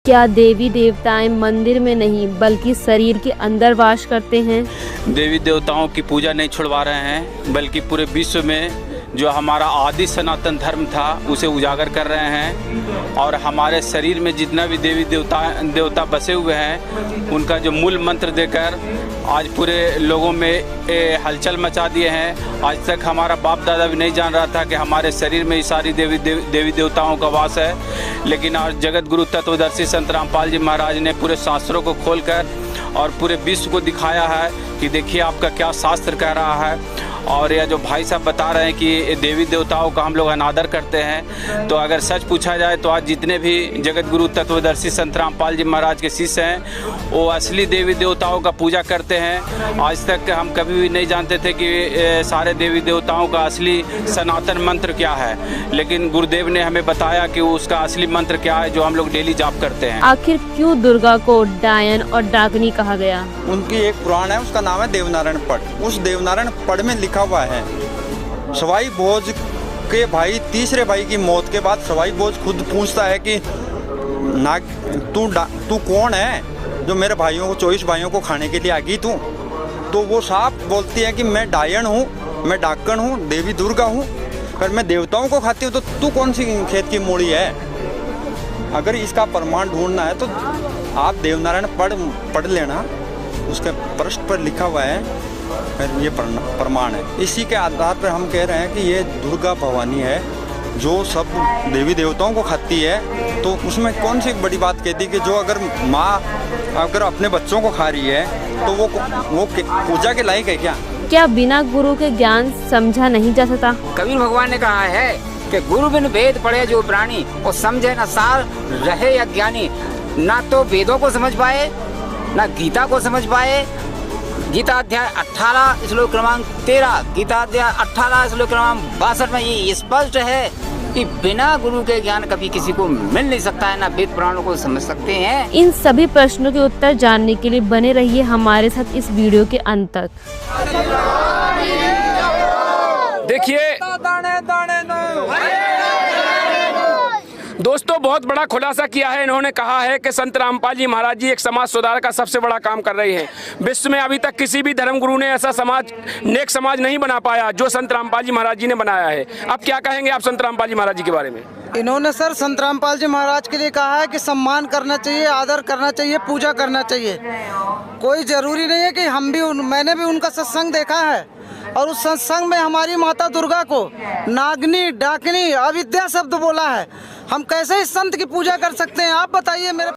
क्या देवी देवताएं मंदिर में नहीं बल्कि शरीर के अंदर वास करते हैं? देवी देवताओं की पूजा नहीं छुड़वा रहे हैं, बल्कि पूरे विश्व में जो हमारा आदि सनातन धर्म था उसे उजागर कर रहे हैं। और हमारे शरीर में जितना भी देवी देवता बसे हुए हैं उनका जो मूल मंत्र देकर आज पूरे लोगों में हलचल मचा दिए हैं। आज तक हमारा बाप दादा भी नहीं जान रहा था कि हमारे शरीर में ही सारी देवी देवताओं का वास है। लेकिन आज जगत गुरु तत्वदर्शी संत रामपाल जी महाराज ने पूरे शास्त्रों को खोलकर और पूरे विश्व को दिखाया है कि देखिए आपका क्या शास्त्र कह रहा है। और यह जो भाई साहब बता रहे हैं कि देवी देवताओं का हम लोग अनादर करते हैं, तो अगर सच पूछा जाए तो आज जितने भी जगत गुरु तत्वदर्शी संत रामपाल जी महाराज के शिष्य हैं वो असली देवी देवताओं का पूजा करते हैं। आज तक हम कभी भी नहीं जानते थे कि सारे देवी देवताओं का असली सनातन मंत्र क्या है, लेकिन गुरुदेव ने हमें बताया कि उसका असली मंत्र क्या है जो हम लोग डेली जाप करते हैं। आखिर क्यों दुर्गा को डायन और डाकनी कहा गया? उनकी एक पुराण है, उसका नाम है देवनारायण पढ़। उस देवनारायण पढ़ में लिखा हुआ है सवाई भोज के भाई तीसरे भाई की मौत के बाद सवाई भोज खुद पूछता है कि तू कौन है जो मेरे भाइयों को 24 भाइयों को खाने के लिए आ गई तू? तो वो साफ बोलती है कि मैं डायन हूँ, मैं डाकण हूँ, देवी दुर्गा हूँ, पर मैं देवताओं को खाती हूँ। तो तू कौन सी खेत की मूड़ी है? अगर इसका प्रमाण ढूंढना है तो आप देवनारायण पढ़ लेना, उसके पृष्ठ पर लिखा हुआ है, ये प्रमाण है। इसी के आधार पर हम कह रहे हैं कि ये दुर्गा भवानी है जो सब देवी देवताओं को खाती है। तो उसमें कौन सी बड़ी बात कहती कि जो अगर माँ अगर अपने बच्चों को खा रही है तो वो पूजा के लायक है क्या? क्या बिना गुरु के ज्ञान समझा नहीं जा सकता? कबीर भगवान ने कहा है कि गुरु बिन वेद पढ़े जो प्राणी, वो समझे न सार रहे अज्ञानी। ना तो वेदों को समझ पाए ना गीता को समझ पाए। गीता अध्याय 18 श्लोक क्रमांक 13, गीता अध्याय 18 श्लोक क्रमांक 62 में ये स्पष्ट है कि बिना गुरु के ज्ञान कभी किसी को मिल नहीं सकता है, ना वेद पुराणों को समझ सकते हैं। इन सभी प्रश्नों के उत्तर जानने के लिए बने रहिए हमारे साथ इस वीडियो के अंत तक। देखिए दोस्तों, बहुत बड़ा खुलासा किया है इन्होंने। कहा है कि संत रामपाल जी महाराज जी एक समाज सुधार का सबसे बड़ा काम कर रहे हैं। विश्व में अभी तक किसी भी धर्मगुरु ने ऐसा समाज, नेक समाज नहीं बना पाया जो संत रामपाल जी महाराज जी ने बनाया है। अब क्या कहेंगे आप संत रामपाल जी महाराज जी के बारे में? इन्होंने सर संत रामपाल जी महाराज के लिए कहा है कि सम्मान करना चाहिए, आदर करना चाहिए, पूजा करना चाहिए। कोई जरूरी नहीं है कि मैंने भी उनका सत्संग देखा है और उस सत्संग में हमारी माता दुर्गा को नागनी, डाकनी, अविद्या शब्द बोला है। हम कैसे इस संत की पूजा कर सकते हैं? आप बताइए मेरे